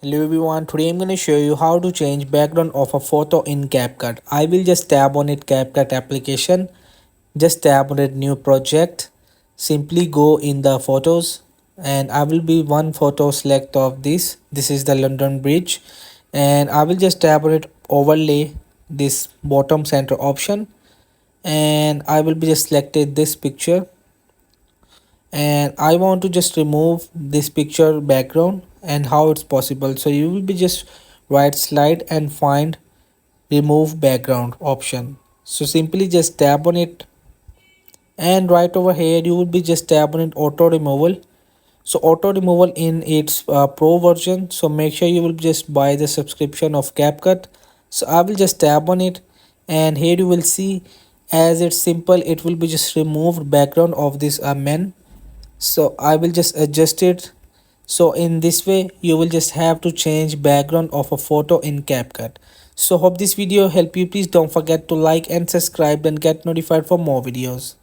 Hello everyone, today I'm going to show you how to change background of a photo in Capcut. I will just tab on it Capcut application, just tab on it new project, simply go in the photos and I will be one photo select of this is the London Bridge, and I will just tab on it overlay this bottom center option, and I will be just selected this picture, and I want to just remove this picture background. And how it's possible, so you will be just right slide and find remove background option, so simply just tap on it, and right over here you will be just tap on it auto removal. So auto removal in its pro version, so make sure you will just buy the subscription of Capcut. So I will just tap on it, and here you will see as it's simple, it will be just removed background of this man. So I will just adjust it. So in this way you will just have to change background of a photo in Capcut. So hope this video help you. Please don't forget to like and subscribe and get notified for more videos.